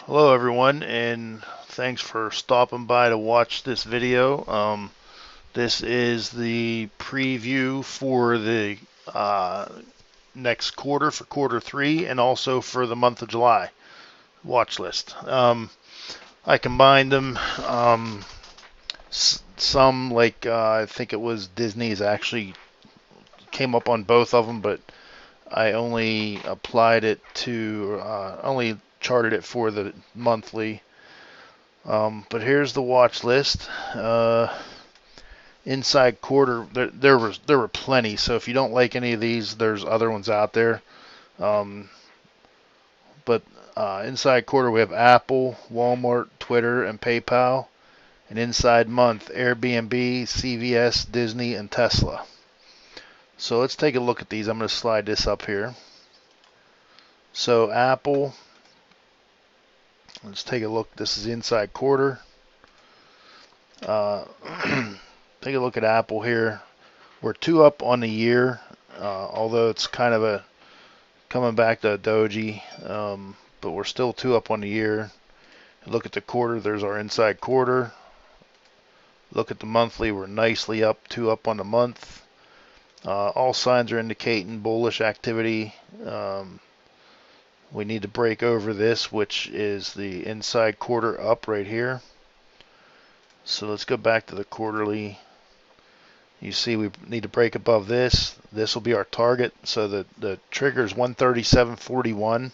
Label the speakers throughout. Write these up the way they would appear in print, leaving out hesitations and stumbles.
Speaker 1: Hello everyone, and thanks for stopping by to watch this video. This is the preview for the uh, next quarter, for quarter three, and also for the month of July watch list. I combined them. Some, like I think it was Disney's, actually came up on both of them, but I only applied it to, only charted it for the monthly. But here's the watch list. Inside quarter, there were plenty. So if you don't like any of these, there's other ones out there. Um, but inside quarter, we have Apple, Walmart, Twitter, and PayPal. And inside month, Airbnb, CVS, Disney, and Tesla. So let's take a look at these. I'm going to slide this up here. So Apple, let's take a look. This is the inside quarter. Uh, take a look at Apple here. We're 2 up on the year, although it's kind of a coming back to a doji, but we're still 2 up on the year. Look at the quarter, there's our inside quarter. Look at the monthly, we're nicely up, 2 up on the month. All signs are indicating bullish activity. We need to break over this, which is the inside quarter up right here. So let's go back to the quarterly. You see we need to break above this. This will be our target. So the trigger is 137.41.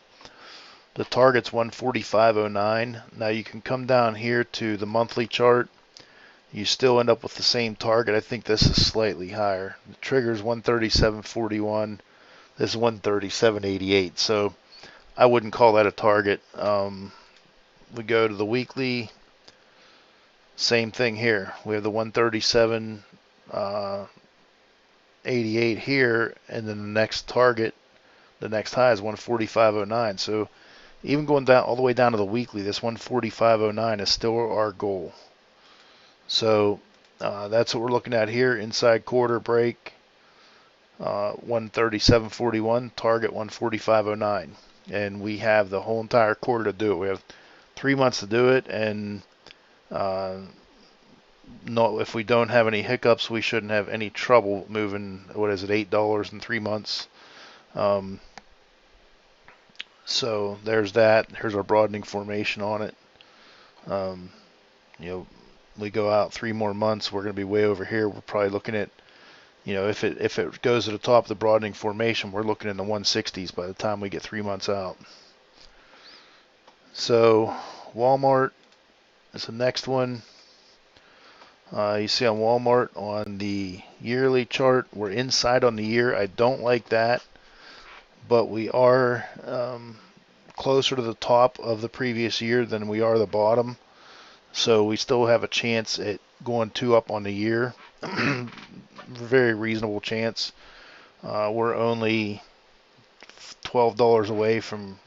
Speaker 1: The target's 145.09. Now you can come down here to the monthly chart. You still end up with the same target. I think this is slightly higher. The trigger is 137.41. This is 137.88. So I wouldn't call that a target. We go to the weekly. Same thing here. We have the 137.88 here, and then the next target, the next high is 145.09. So even going down all the way down to the weekly, this 145.09 is still our goal. So that's what we're looking at here. Inside quarter break, 137.41, target 145.09. And we have the whole entire quarter to do it. We have 3 months to do it, and no, if we don't have any hiccups, we shouldn't have any trouble moving, what is it, $8 in 3 months. So there's that. Here's our broadening formation on it. You know, we go out 3 more months, we're going to be way over here. We're probably looking at, if it goes to the top of the broadening formation, we're looking in the 160s by the time we get 3 months out. So Walmart is the next one. You see on Walmart on the yearly chart, we're inside on the year. I don't like that, but we are closer to the top of the previous year than we are the bottom. So we still have a chance at going 2 up on the year. Very reasonable chance. We're only $12 away from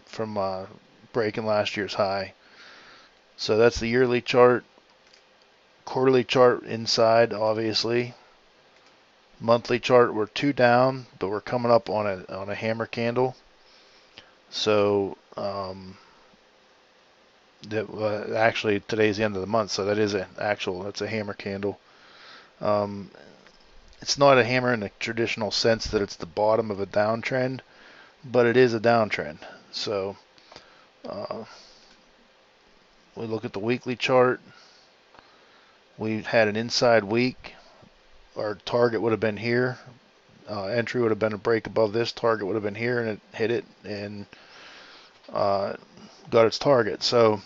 Speaker 1: breaking last year's high. So that's the yearly chart. Quarterly chart inside, obviously. Monthly chart, we're 2 down, but we're coming up on a hammer candle. So actually today's the end of the month, so that is that's a hammer candle. It's not a hammer in the traditional sense that it's the bottom of a downtrend, but it is a downtrend. So we look at the weekly chart. We had an inside week. Our target would have been here. Entry would have been a break above this. Target would have been here, and it hit it and got its target. So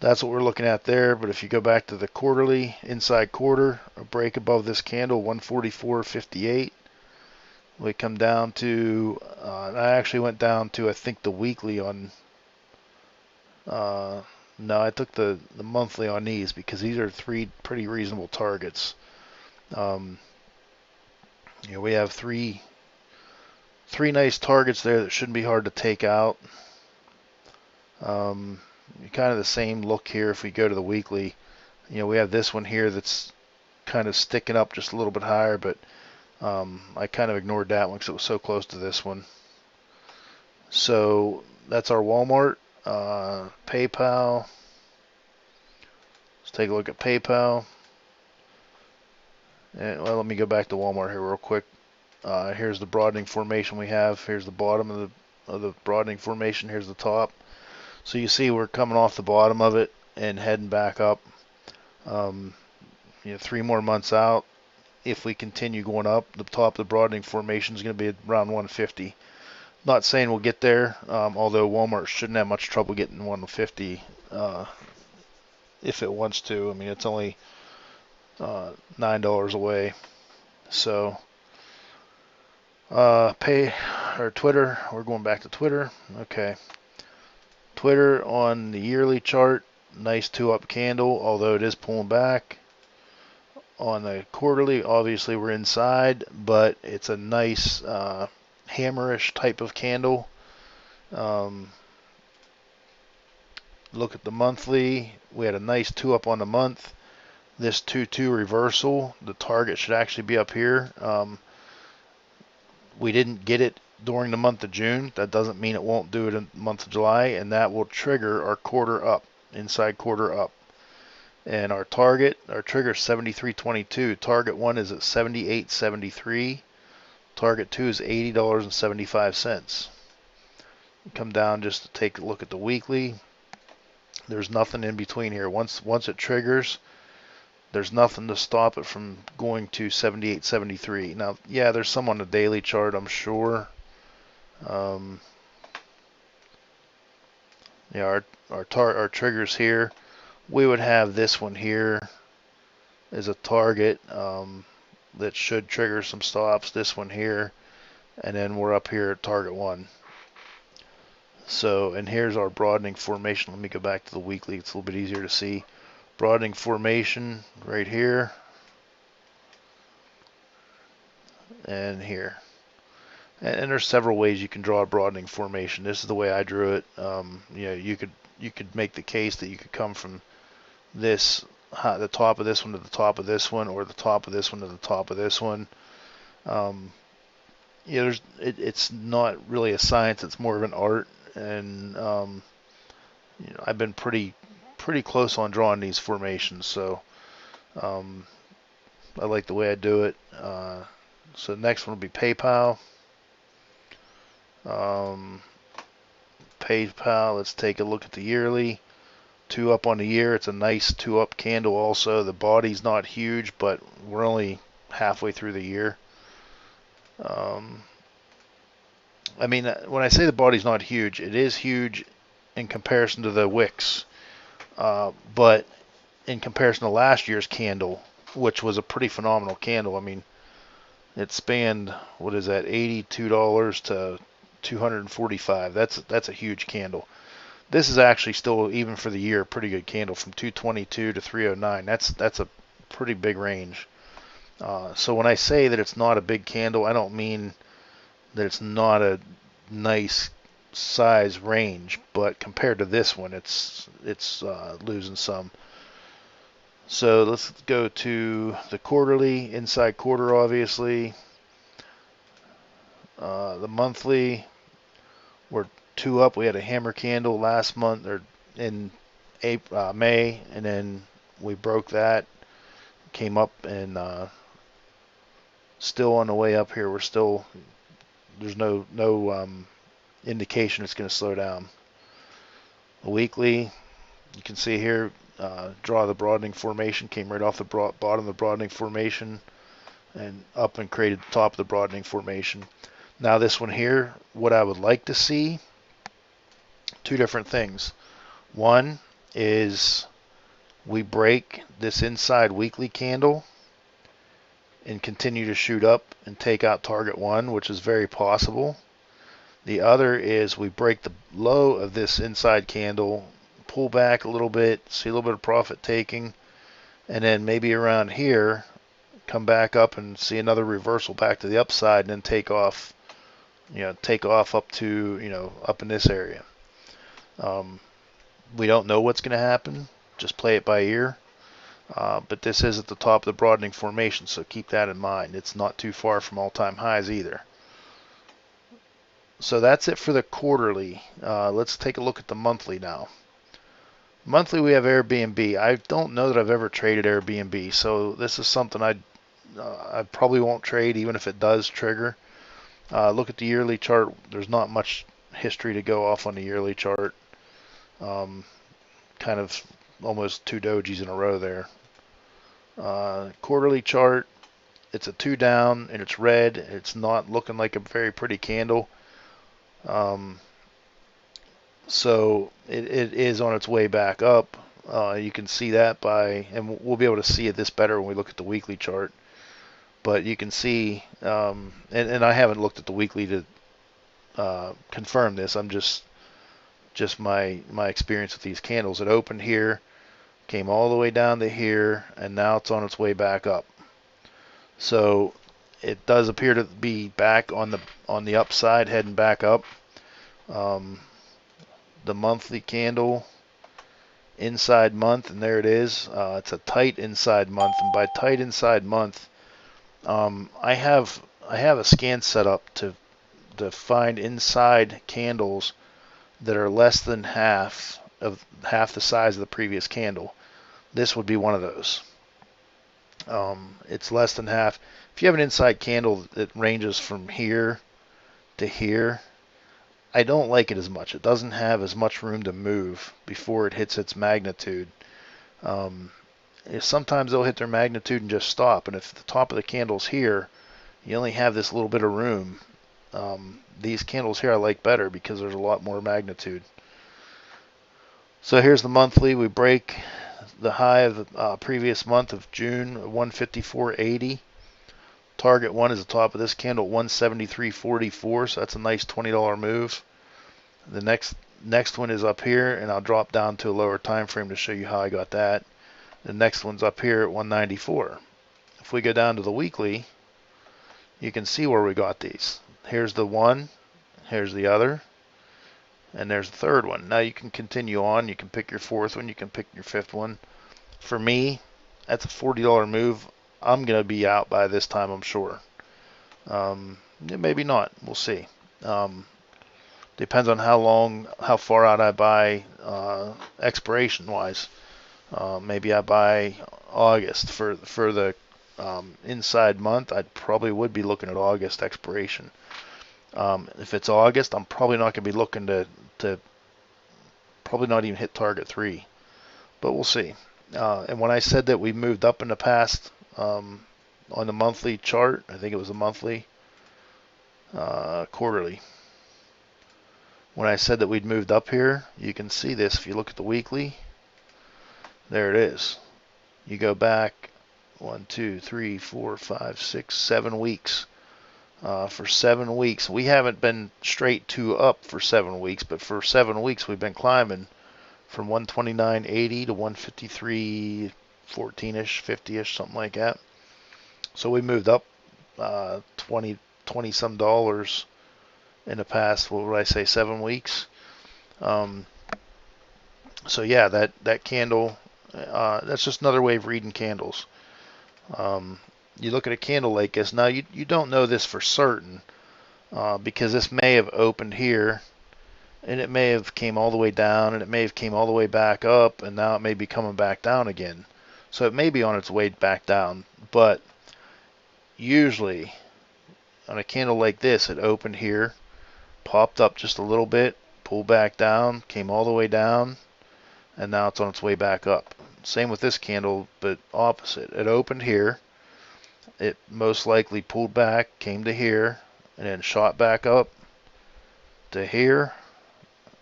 Speaker 1: that's what we're looking at there. But if you go back to the quarterly, inside quarter, a break above this candle, 144.58. We come down to, I actually went down to, I think, the weekly on, no, I took the monthly on these because these are 3 pretty reasonable targets. We have three nice targets there that shouldn't be hard to take out. Kind of the same look here if we go to the weekly. We have this one here that's kind of sticking up just a little bit higher, but I kind of ignored that one because it was so close to this one. So that's our Walmart. PayPal. Let's take a look at PayPal. And, well, let me go back to Walmart here real quick. Here's the broadening formation we have. Here's the bottom of the broadening formation. Here's the top. So you see we're coming off the bottom of it and heading back up. 3 more months out, if we continue going up, the top of the broadening formation is going to be around 150. Not saying we'll get there, although Walmart shouldn't have much trouble getting 150 if it wants to. I mean, it's only $9 away. So, pay or Twitter. We're going back to Twitter. Okay, Twitter on the yearly chart, nice 2-up candle, although it is pulling back. On the quarterly, obviously we're inside, but it's a nice hammerish type of candle. Look at the monthly. We had a nice 2-up on the month. This 2-2 reversal, the target should actually be up here. We didn't get it during the month of June. That doesn't mean it won't do it in the month of July, and that will trigger our quarter up, inside quarter up. And our target, our trigger is 73.22. Target 1 is at 78.73. Target 2 is $80.75. Come down just to take a look at the weekly. There's nothing in between here. Once it triggers, there's nothing to stop it from going to 78.73. Now, yeah, there's some on the daily chart, I'm sure. Yeah, our triggers here. We would have this one here as a target that should trigger some stops. This one here, and then we're up here at target 1. So, and here's our broadening formation. Let me go back to the weekly. It's a little bit easier to see. Broadening formation right here and here. And there's several ways you can draw a broadening formation. This is the way I drew it. You could make the case that you could come from this, the top of this one to the top of this one, or the top of this one to the top of this one. It's not really a science. It's more of an art. And I've been pretty close on drawing these formations, so I like the way I do it. So the next one will be PayPal. PayPal, let's take a look at the yearly. 2-up on the year. It's a nice 2-up candle also. The body's not huge, but we're only halfway through the year. I mean, when I say the body's not huge, it is huge in comparison to the wicks. But in comparison to last year's candle, which was a pretty phenomenal candle, I mean, it spanned, what is that, $82 to $245. That's a huge candle. This is actually still, even for the year, a pretty good candle from 222 to 309. That's a pretty big range. So when I say that it's not a big candle, I don't mean that it's not a nice size range, but compared to this one, it's losing some. So let's go to the quarterly, inside quarter, obviously. The monthly, we're 2-up. We had a hammer candle last month, or in May, and then we broke that, came up, and still on the way up here. There's no indication it's going to slow down. The weekly, you can see here, draw the broadening formation, came right off the bottom of the broadening formation and up and created the top of the broadening formation. Now this one here, what I would like to see, 2 different things. One is we break this inside weekly candle and continue to shoot up and take out target 1, which is very possible. The other is we break the low of this inside candle, pull back a little bit, see a little bit of profit taking, and then maybe around here come back up and see another reversal back to the upside, and then take off up to, up in this area. We don't know what's going to happen. Just play it by ear. But this is at the top of the broadening formation, so keep that in mind. It's not too far from all-time highs either. So that's it for the quarterly. Let's take a look at the monthly now. Monthly, we have Airbnb. I don't know that I've ever traded Airbnb, so this is something I probably won't trade even if it does trigger. Look at the yearly chart. There's not much history to go off on the yearly chart. Kind of almost two dojis in a row there. Quarterly chart, it's a 2 down and it's red. It's not looking like a very pretty candle. So it is on its way back up. You can see that and we'll be able to see this better when we look at the weekly chart. But you can see, and I haven't looked at the weekly to confirm this. I'm just my experience with these candles. It opened here, came all the way down to here, and now it's on its way back up. So it does appear to be back on the upside, heading back up. The monthly candle, inside month, and there it is. It's a tight inside month, and by tight inside month, I have a scan set up to find inside candles that are less than half the size of the previous candle. This would be one of those. It's less than half. If you have an inside candle that ranges from here to here, I don't like it as much. It doesn't have as much room to move before it hits its magnitude. Sometimes they'll hit their magnitude and just stop, and if the top of the candle's here, you only have this little bit of room. These candles here I like better because there's a lot more magnitude. So here's the monthly. We break the high of the previous month of June, 154.80. Target one is the top of this candle, 173.44, so that's a nice $20 move. The next one is up here, and I'll drop down to a lower time frame to show you how I got that. The next one's up here at 194. If we go down to the weekly, you can see where we got these. Here's the one, here's the other, and there's the third one. Now you can continue on. You can pick your fourth one, you can pick your fifth one. For me, that's a $40 move. I'm going to be out by this time, I'm sure. Maybe not. We'll see. Depends on how far out I buy expiration-wise. Maybe I buy August for the inside month. I probably would be looking at August expiration. If it's August, I'm probably not going to be looking to probably not even hit target 3. But we'll see. And when I said that we moved up in the past on the monthly chart, I think it was a monthly, quarterly. When I said that we'd moved up here, you can see this if you look at the weekly. There it is. You go back 1, 2, 3, 4, 5, 6, 7 weeks. For 7 weeks, we haven't been straight to up for 7 weeks, but for 7 weeks we've been climbing from 129.80 to 153.14ish, 50ish, something like that. So we moved up 20 some dollars in the past, what would I say, 7 weeks. So yeah, that candle, that's just another way of reading candles. You look at a candle like this. Now you don't know this for certain because this may have opened here, and it may have came all the way down, and it may have came all the way back up, and now it may be coming back down again. So it may be on its way back down, but usually on a candle like this, it opened here, popped up just a little bit, pulled back down, came all the way down, and now it's on its way back up. Same with this candle, but opposite. It opened here, it most likely pulled back, came to here, and then shot back up to here,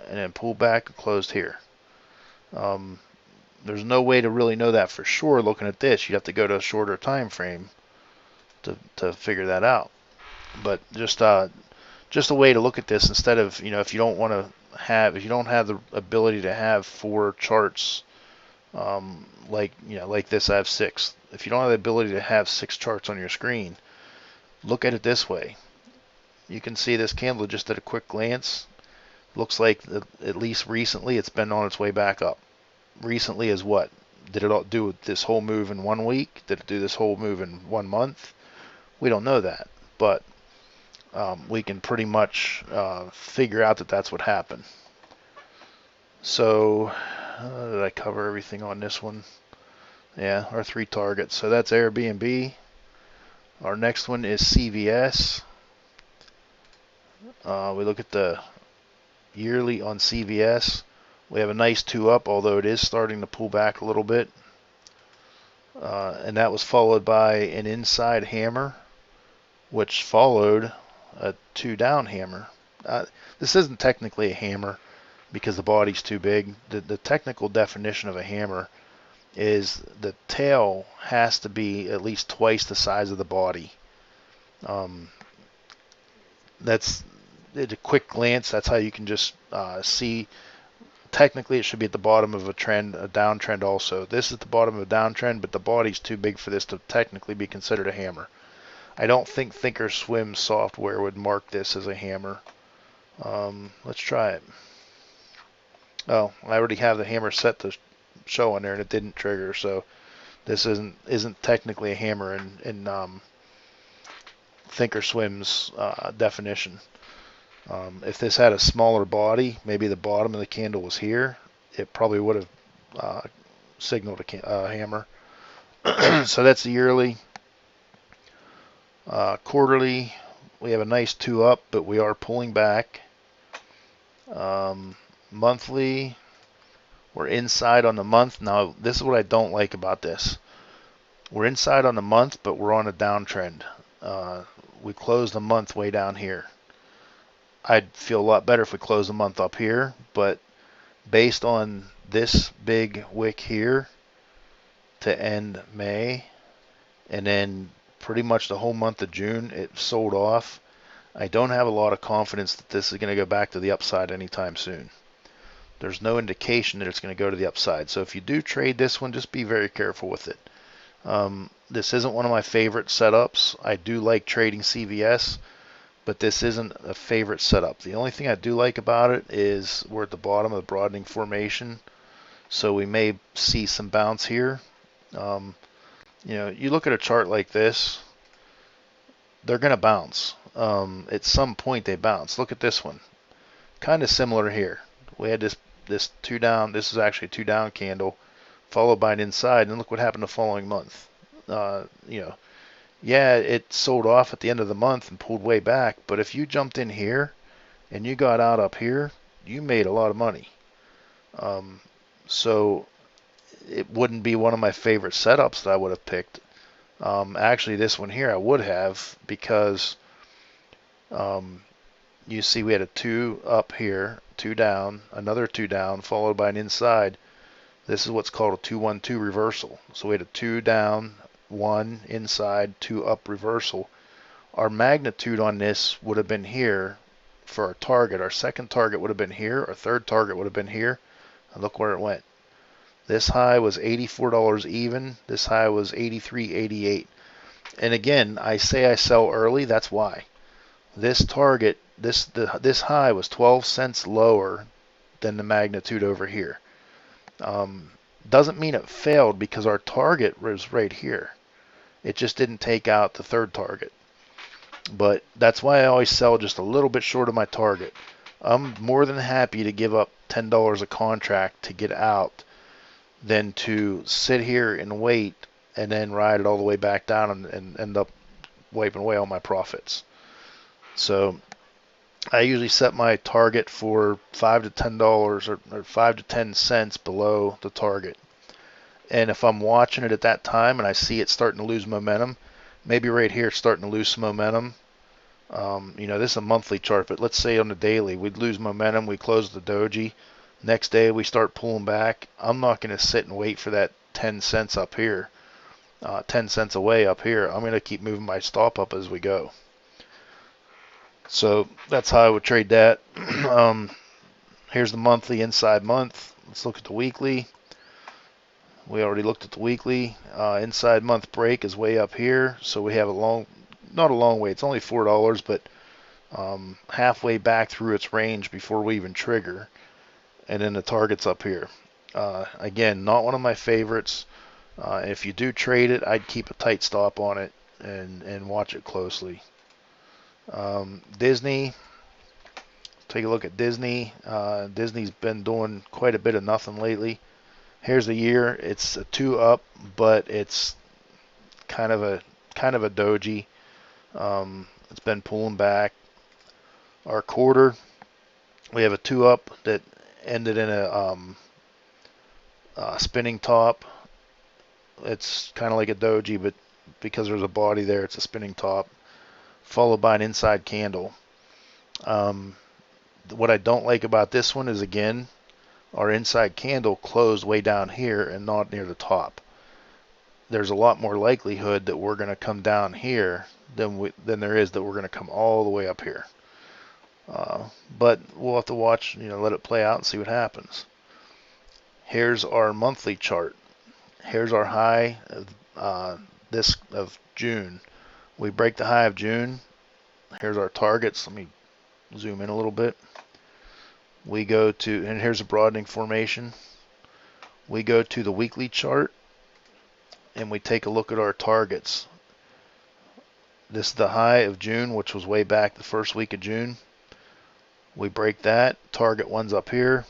Speaker 1: and then pulled back and closed here. There's no way to really know that for sure looking at this. You have to go to a shorter time frame to figure that out. But just a way to look at this instead of, if you don't have the ability to have 4 charts, like this, I have 6. If you don't have the ability to have 6 charts on your screen, look at it this way. You can see this candle just at a quick glance. Looks like, at least recently, it's been on its way back up. Recently is what? Did it all do this whole move in 1 week? Did it do this whole move in 1 month? We don't know that. But we can pretty much figure out that that's what happened. So did I cover everything on this one? Yeah, our 3 targets. So that's Airbnb. Our next one is CVS. We look at the yearly on CVS. We have a nice 2 up, although it is starting to pull back a little bit. And that was followed by an inside hammer, which followed a 2 down hammer. This isn't technically a hammer because the body's too big. The technical definition of a hammer is the tail has to be at least twice the size of the body. That's at a quick glance. That's how you can just see. Technically, it should be at the bottom of a trend, a downtrend also. This is the bottom of a downtrend, but the body's too big for this to technically be considered a hammer. I don't think Thinkorswim software would mark this as a hammer. Let's try it. Oh, I already have the hammer set to show on there, and it didn't trigger, so this isn't technically a hammer in Thinkorswim's definition. If this had a smaller body, maybe the bottom of the candle was here, it probably would have signaled a hammer. So that's the yearly. Quarterly, we have a nice 2 up, but we are pulling back. Monthly, we're inside on the month. Now, this is what I don't like about this. We're inside on the month, but we're on a downtrend. We closed the month way down here. I'd feel a lot better if we closed the month up here, but based on this big wick here to end May, and then pretty much the whole month of June, it sold off. I don't have a lot of confidence that this is going to go back to the upside anytime soon. There's no indication that it's going to go to the upside. So if you do trade this one, just be very careful with it. This isn't one of my favorite setups. I do like trading CVS, but this isn't a favorite setup. The only thing I do like about it is we're at the bottom of the broadening formation, so we may see some bounce here. You look at a chart like this, they're going to bounce. At some point they bounce. Look at this one. Kind of similar here. We had this 2 down. This is actually a 2 down candle, followed by an inside, and look what happened the following month. Yeah, it sold off at the end of the month and pulled way back, but if you jumped in here and you got out up here, you made a lot of money. So it wouldn't be one of my favorite setups that I would have picked. Actually, this one here I would have, because you see we had a 2 up here, 2 down, another 2 down, followed by an inside. This is what's called a 2-1-2 reversal. So we had a 2 down, 1 inside, 2 up reversal. Our magnitude on this would have been here for our target. Our second target would have been here. Our third target would have been here. And look where it went. This high was $84 even. This high was $83.88. And again, I say I sell early. That's why. This target, this high was 12 cents lower than the magnitude over here. Doesn't mean it failed, because our target was right here. It just didn't take out the third target. But that's why I always sell just a little bit short of my target. I'm more than happy to give up $10 a contract to get out than to sit here and wait and then ride it all the way back down and end up wiping away all my profits. So I usually set my target for $5 to $10 or 5 to 10 cents below the target. And if I'm watching it at that time and I see it starting to lose momentum, maybe right here it's starting to lose some momentum. This is a monthly chart, but let's say on the daily we'd lose momentum, we close the doji. Next day we start pulling back. I'm not going to sit and wait for that 10 cents up here, 10 cents away up here. I'm going to keep moving my stop up as we go. So that's how I would trade that. Here's the monthly inside month. Let's look at the weekly. We already looked at the weekly. Inside month break is way up here, so we have not a long way. It's only $4, but halfway back through its range before we even trigger. And then the target's up here. Again, not one of my favorites. If you do trade it, I'd keep a tight stop on it and watch it closely. Disney, take a look at Disney. Disney's been doing quite a bit of nothing lately. Here's the year. It's a 2 up, but it's kind of a doji. It's been pulling back. Our quarter, we have a 2 up that ended in a spinning top. It's kind of like a doji, but because there's a body there, it's a spinning top, followed by an inside candle. What I don't like about this one is, again, our inside candle closed way down here and not near the top. There's a lot more likelihood that we're going to come down here than there is that we're going to come all the way up here. But we'll have to watch, let it play out and see what happens. Here's our monthly chart. Here's our high of June. We break the high of June. Here's our targets. Let me zoom in a little bit. We go to, and here's a broadening formation. We go to the weekly chart and we take a look at our targets. This is the high of June, which was way back the first week of June. We break that. Target one's up here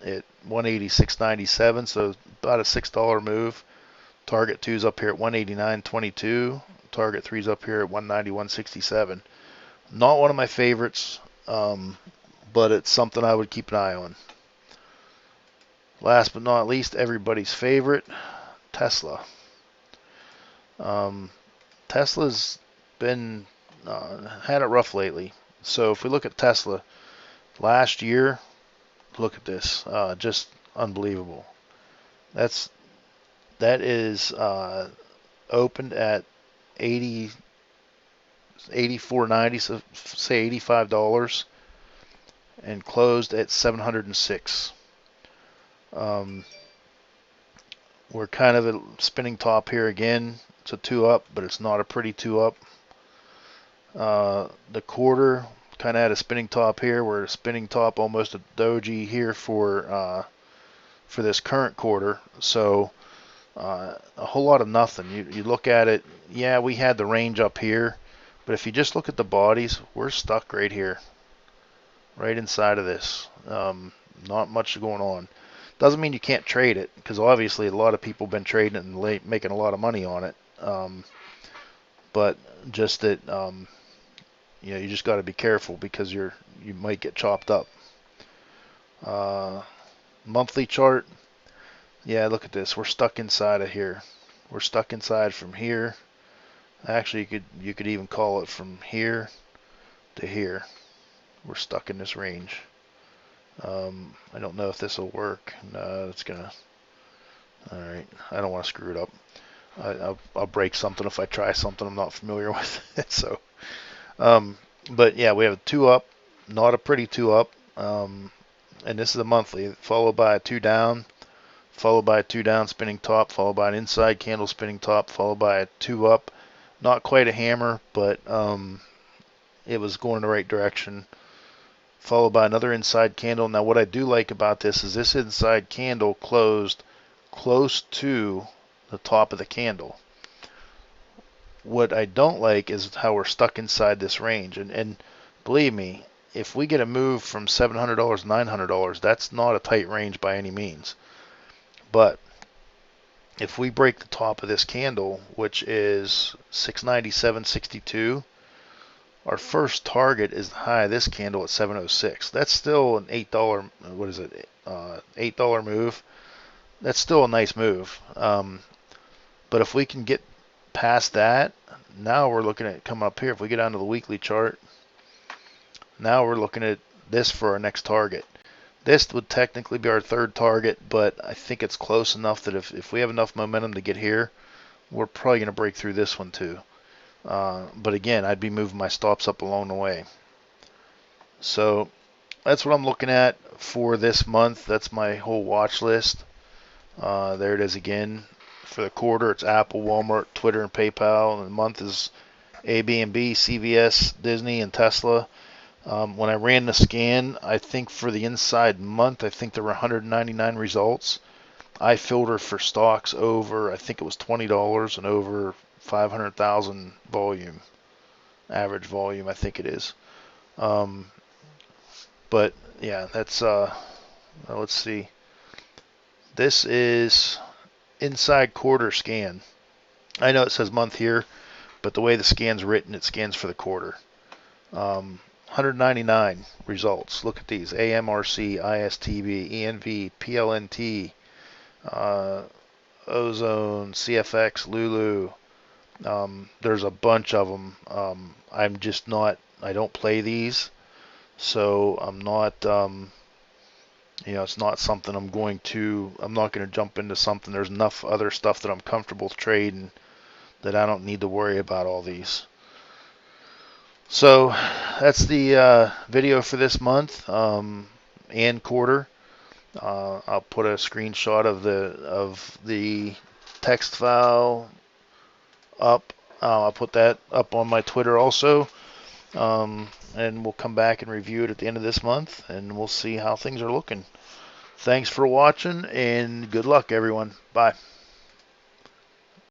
Speaker 1: at 186.97, so about a $6 move. Target two's up here at 189.22. Target three's up here at 191.67. Not one of my favorites, but it's something I would keep an eye on. Last but not least, everybody's favorite, Tesla. Tesla's been had it rough lately. So if we look at Tesla, last year, look at this, just unbelievable. That is opened at 84.90, so say $85, and closed at 706. We're kind of a spinning top here again. It's a 2 up, but it's not a pretty 2 up. The quarter kind of had a spinning top here. We're a spinning top, almost a doji here for this current quarter. So a whole lot of nothing. You look at it, yeah, we had the range up here, but if you just look at the bodies, we're stuck right here, right inside of this. Not much going on. Doesn't mean you can't trade it, because obviously a lot of people have been trading it and making a lot of money on it. But just that, you just got to be careful, because you might get chopped up. Monthly chart. Yeah, look at this. We're stuck inside of here. We're stuck inside from here. Actually, you could even call it from here to here. We're stuck in this range. I don't know if this will work. No, it's gonna. All right, I don't want to screw it up. I'll break something if I try something I'm not familiar with. So, but yeah, we have a 2 up, not a pretty 2 up, and this is a monthly, followed by a 2 down, followed by a 2 down spinning top, followed by an inside candle spinning top, followed by a 2 up. Not quite a hammer, but it was going in the right direction. Followed by another inside candle. Now what I do like about this is this inside candle closed close to the top of the candle. What I don't like is how we're stuck inside this range. And believe me, if we get a move from $700 to $900, that's not a tight range by any means. But if we break the top of this candle, which is 697.62, our first target is the high of this candle at 706. That's still an $8, what is it, $8 move. That's still a nice move. But if we can get past that, now we're looking at coming up here. If we get down to the weekly chart, now we're looking at this for our next target. This would technically be our third target, but I think it's close enough that if we have enough momentum to get here, we're probably going to break through this one too. But again, I'd be moving my stops up along the way. So that's what I'm looking at for this month. That's my whole watch list. There it is again. For the quarter, it's Apple, Walmart, Twitter, and PayPal. And the month is ABNB, CVS, Disney, and Tesla. When I ran the scan, I think for the inside month, I think there were 199 results. I filter for stocks over, I think it was $20 and over 500,000 volume. average volume, I think it is. But yeah, that's let's see. This is inside quarter scan. I know it says month here, but the way the scan's written, it scans for the quarter. 199 results. Look at these: AMRC, ISTB, ENV, PLNT, Ozone, CFX, Lulu. There's a bunch of them. I'm just not. I don't play these, so I'm not. It's not something I'm going to. I'm not going to jump into something. There's enough other stuff that I'm comfortable trading that I don't need to worry about all these. So that's the video for this month and quarter. I'll put a screenshot of the text file up. I'll put that up on my Twitter also. And we'll come back and review it at the end of this month, and we'll see how things are looking. Thanks for watching, and good luck, everyone. Bye.